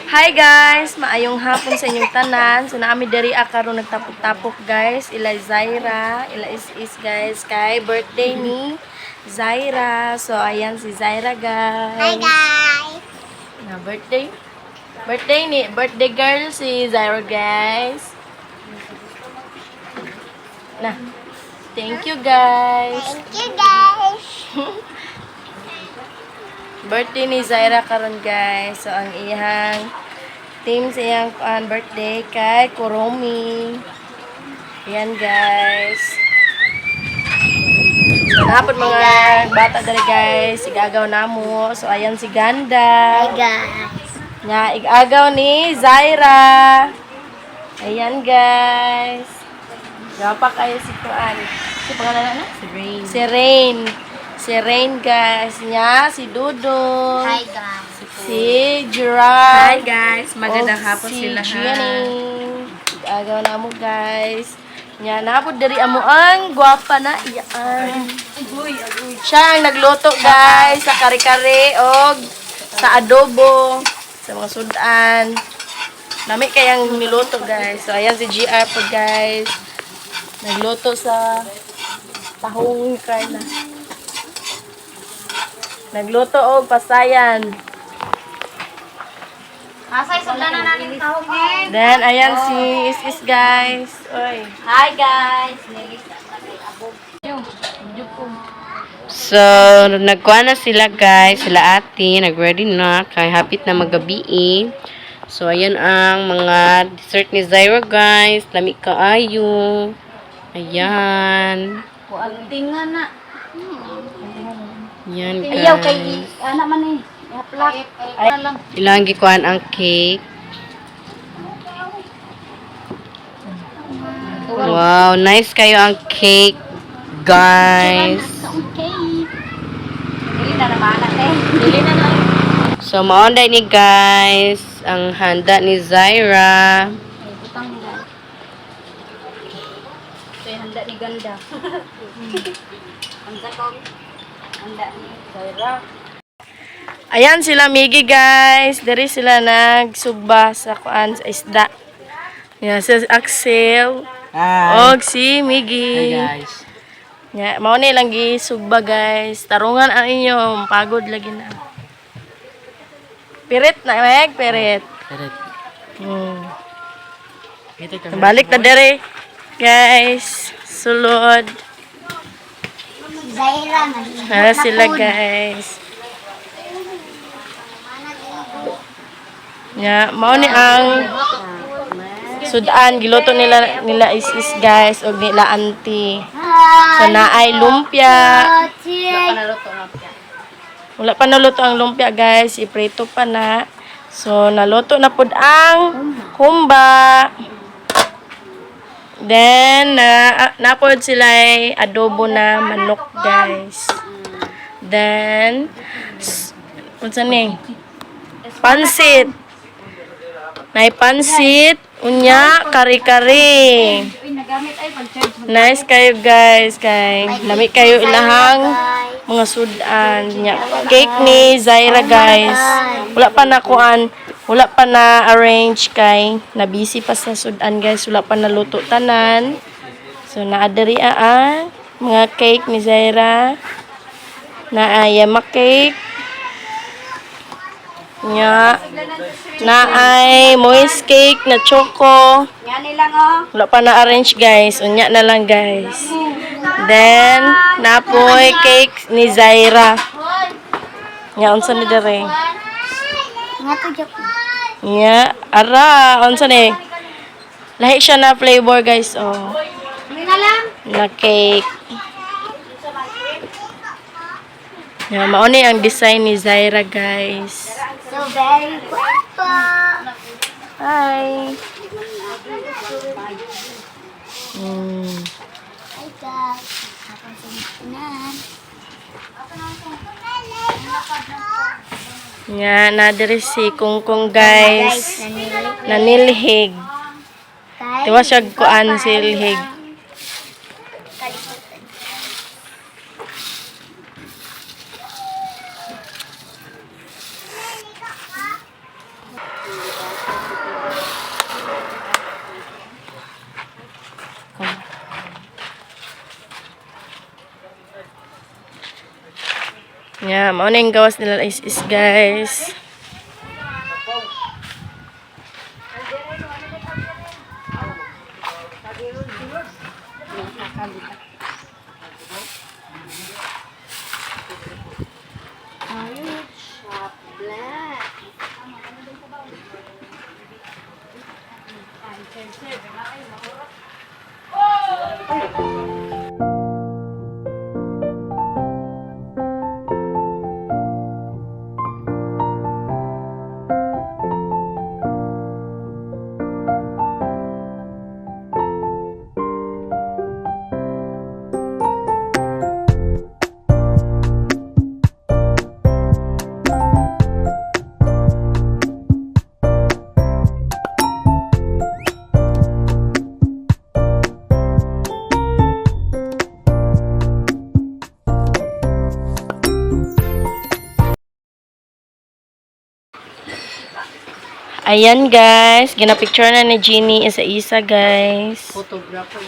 Hi guys, maayong hapon sa inyong tanan. So naami diri karon nagtapok-tapok guys. Ila Zaira, ila is guys kay birthday ni Zaira. So ayan si Zaira guys. Hi guys! Na birthday girl si Zaira guys. Na. Thank you guys. Thank you guys! Birthday ni Zaira karon guys. So ang iyang team sa iyang birthday kay Kuromi. Ayan guys. So napod mga bata dali guys, igagaw namo. So ayan si Ganda. Hi guys! Nga igagaw ni Zaira. Ayan guys. Gapa kayo si Kuan. Si pangalan na? Si Rain. Si Rain. Si Rain guys. Nya si Dudong. Hi guys! Si Gerard. Hi guys, magandang O hapon si sila Jenny. Agaw na mo guys. Nya napod diri amo ang gwapa na iyaan. Siya ang nagluto guys sa kare-kare og sa adobo sa mga sudan. Nami kayang niluto guys. So ayan si GR po guys. Nagluto sa tahong karna. Nagluto og pasayan. Asay sundanan natin tahong din! Then, ayan si Is guys. Oy. Hi guys! So, nagkuha na sila guys, sila ate, nag-ready na, kay hapit na magabi. So, ayan ang mga dessert ni Zaira guys, lami kaayo. Ayan. Kuanting nga na! Ayan Ayaw kay guys. anak man eh! Ihaplak! Ay lang! Ilang gikuhan ang cake. Wow, nice kayo ang cake guys. Okay! Dili na naman eh! Dili na na! So, maonday ni guys, ang handa ni Zaira. Butang nga! Ito yung handa ni Ganda. Ang sakong handa ni Zaira. Ayan sila Migi guys. Diri sila nagsugba sa kuan sa isda. Yan si Axel. Og si Migi. guys. Ya, mao ni lang gisugba guys. Tarungan ang inyo, pagod lagi na. Pirit na meg, pirit. Balik ta dere. Guys, sulod. Zaira Para sila guys. Ya, mao ni ang sudan giluto nila is guys og nila auntie. So naay lumpia. Wala pa naluto ang lumpia guys, iprito pa na. So naluto na pud ang humba. Then napod sila adobo na manok guys. Then unsa ni? Pansit. Nay pansit, unya kare-kare. Nice kayo guys, kay lami kayo ilahang mga sudan. Nya cake ni Zaira guys. Wala pa na kuan, wala pa na arrange kay na busy pa sa sudan guys, wala pa na luto tanan. So naadari ang mga cake ni Zaira. Na yama cake. Nya na ay moist cake na choco. Yan nilang oh! Wala pa na-arrange guys. Unya na lang guys. Then, napoy cake ni Zaira. Nya, unsa ni dere? Nga to Jok! Nya, ara, unsa ni? Lahi siya na flavor guys. Oh, Hindi na lang! na cake. Nya, mauni ang design ni Zaira guys. So very guapo! Hi. Hi guys! Ako sa nagpunan. Nya, na dere si Kungkong guys. Nanilhig. Tiwa siya kuan silhig. Yeah, mao na yung gawas nila is guys. Ayan guys, ginapicture na ni Jeannie isa-isa guys. Photographer.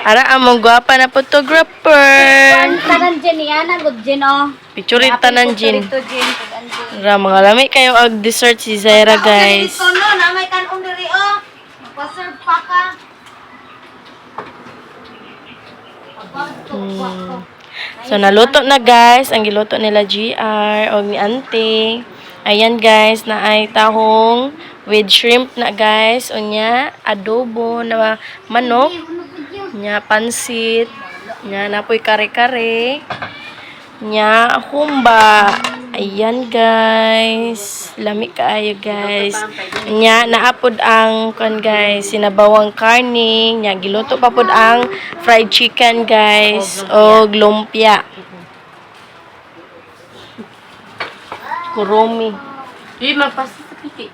Ara among gwapa na photographer. Tanan dyan yan, agod dyan o. Picture tanan Jean. Ito dyan, tanan dyan. Ra mga lami kayo og dessert si Zaira guys. Ito no, na may kanong diri o. Magpaserve pa ka. So naluto na guys, ang giluto nila GR og ni Auntie. Ayan guys, na ay tahong with shrimp na guys. Unya, adobo na manok. Nya pansit. Nya napoy kare-kare. Nya humba. Ayan guys. Lami kaayo guys. Nya naapod ang kon guys, sinabawang karne. Nya giluto pa pod ang fried chicken guys og lumpia. Kuromi. Magpasa sa piti.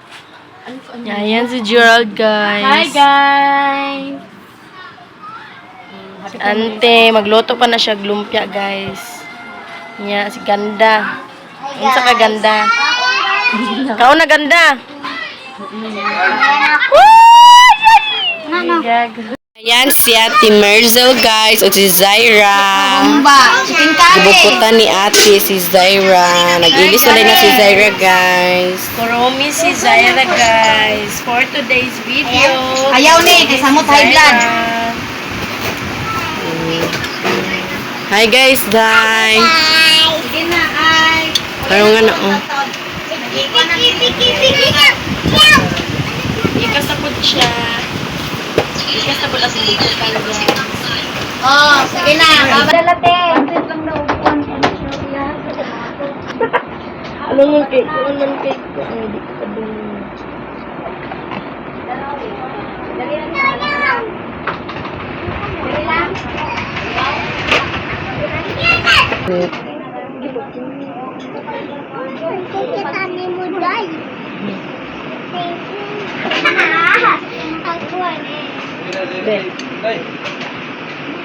Ano ko? Ayan si Gerald guys. Hi guys! Ante, magluto pa na siya lumpia guys. Nya si Ganda. Unsa ka Ganda? Kao na Ganda. Ayan si Ate Merzel guys o si Zaira. Ba, chicken curry. Gibukutan ni ate si Zaira. Nag-ilis ulit na si Zaira guys. Kuromi si Zaira guys for today's video. Ayaw ni, kay samot high blood. Hi guys, guys. Sige na, ay. Parang nga na, oh. Ikasapod siya. Ikasapod ang bubukutan guys. Oh, sige na. Babadalate. Ano man cake ko? Ano man cake ko? Ay, di ko pa dun.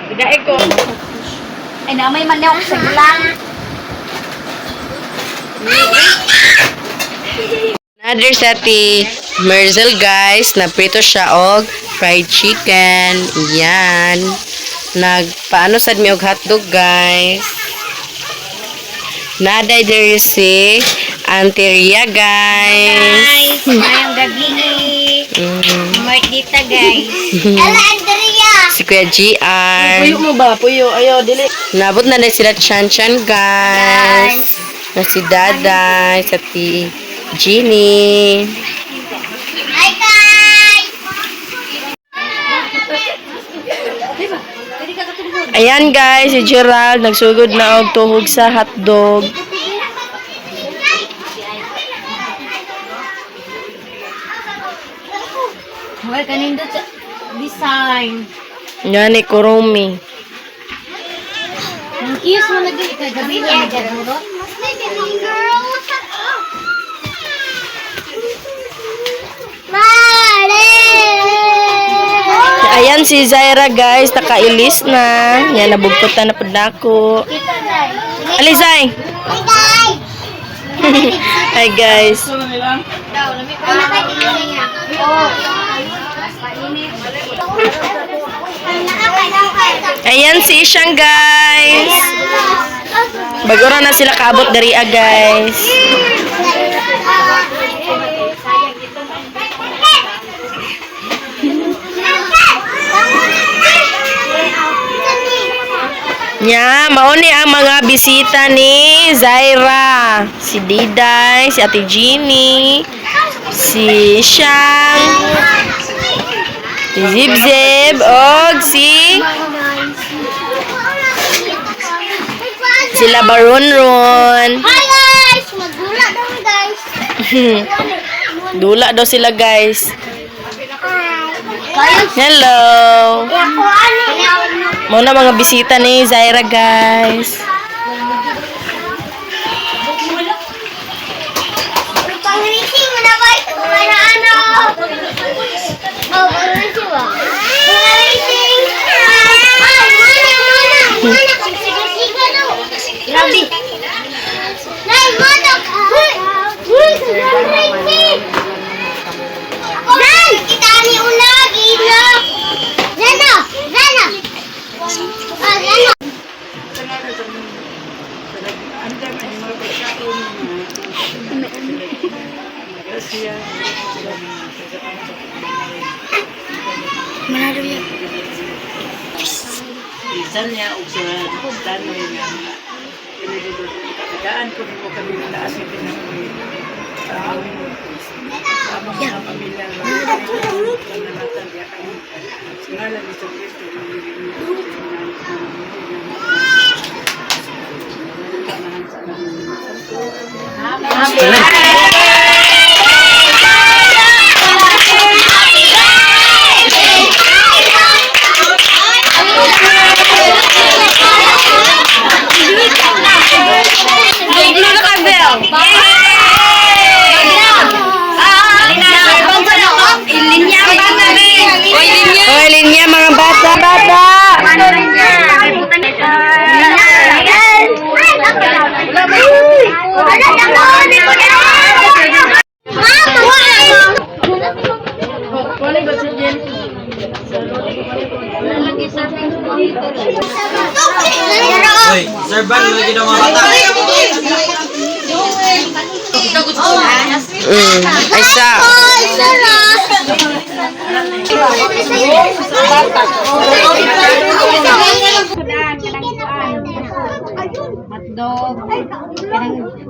Bidai ko. Ay, na may manok sa gulang. Another sa ti Merzel guys, naprito siya og fried chicken. Yan. Nagpaano sad mi og hotdog guys. Naday there si Anteria guys. Ngayong gabi. Martita guys. Ala, Andrea. Si Kuya GR. Puyo mo ba? Puyo. Ayaw, dili. Nabot na sila Chan guys. Na si Daday, sa ti Jeannie. Hi guys. Ayan guys, si Gerald nagsugod na og tuhog sa hotdog. Hoy, kanin sa design. Yan ni Kuromi. Ang kiss mo na din kagabi na nagdurot. Ayan si Zaira guys, nakailis na. Yan, nabugkot na po na ako. Ali, Zay! Hi guys. Ayan si Ishang guys. Bagura na sila kaabot diri guys. Nya, mauni ang mga bisita ni Zaira. Si Diday, si Ate Jeannie, si Shang, si Zibzib, og sila Baronron. Hi guys! Magdula daw guys. Dula daw sila guys. Guys, Hello. ako ano? Muna mga bisita ni Zaira guys. Pang-racing mo na ba? Kumana ano? Oh, pang-racing ba? Pang-racing! Mana, pag-siga-siga daw. Grabe. Nay, mana! Uy, pang-racing! Zan! Kita ni unagi na! Zana! Zana! Ah, Zana! Bisan niya og sa danoy nga pinagdaan ko mo kami na asin din ng mga pamilya na nanatan diya kami sinala ni sa Kristo Hoy, linya mga bata, bata. Hoy, serban mo lagi ng mga bata. Ay sa.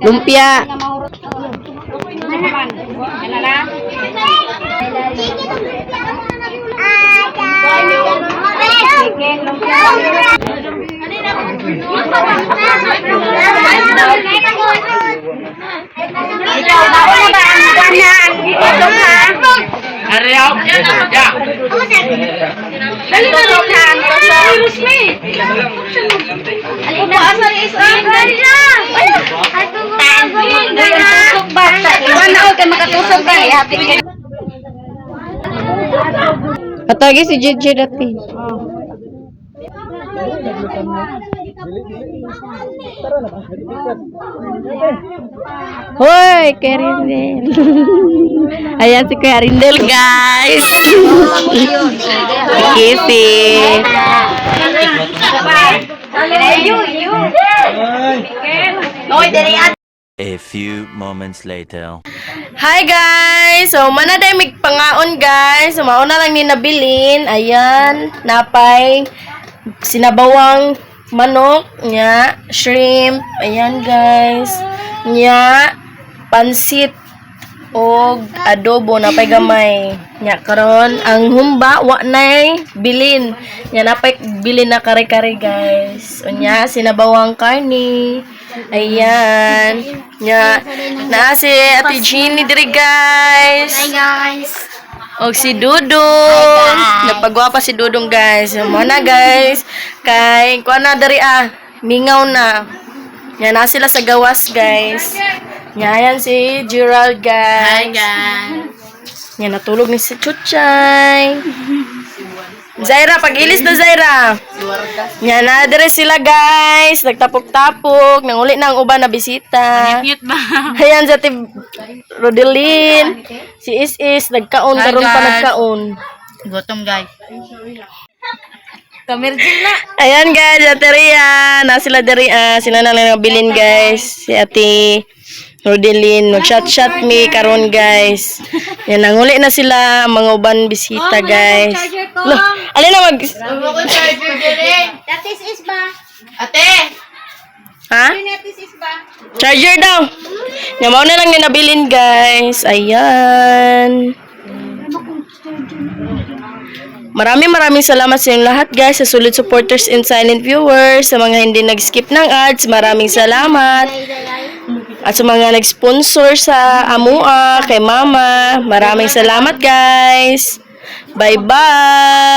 Lumpia. Atagi si JJ dati. Hoy, Kuya Rindel. Ayan si Kuya Rindel, guys. Kisi. A few moments later. Hi guys! So, manaday mig pangaon guys. So, mauna lang ni nabilin. Ayan, napay sinabawang manok, nya, shrimp. Ayan guys. Nya, pansit o adobo napay gamay. Nya karon ang humba wa nay bilin. Nya napay bilin na kare-kare guys. O nya sinabawang karni. Ayan. Nya naa si Ate Jeannie diri guys. Hi guys! Og si Dudong. Napagwapa si Dudong guys. Mo na guys. Kay kuha na diri mingaw na. Nya na sila sa gawas guys. Nya yan si Gerald guys. Hi guys. Nya natulog ni si Chuchay. Zaira, pag-ilis na Zaira. Nya na diri sila guys. Nagtapok-tapok. Nanguli na ang uban na bisita. Mute ba? Ayan sa Rodelin. Si Is nagkaon Hi, karon pa guys. nagkaon. Gutom guys. Kamerjil na. Ayan guys, Ate Ria. Na sila dari, sila na lang nabilin guys. Si Ate Rodelin. Mag-shot me karon guys. Yan, nanguli na sila. Ang mga uban bisita guys. Loh, alin na mag... That is ba? Ha? Charger daw. Nga mao na lang yung nabilin guys. Ayan. Maraming salamat sa inyong lahat guys, sa solid supporters and silent viewers, sa mga hindi nag-skip ng ads, maraming salamat. At sa mga nag-sponsor sa Amua, kay Mama, maraming salamat guys. Bye-bye!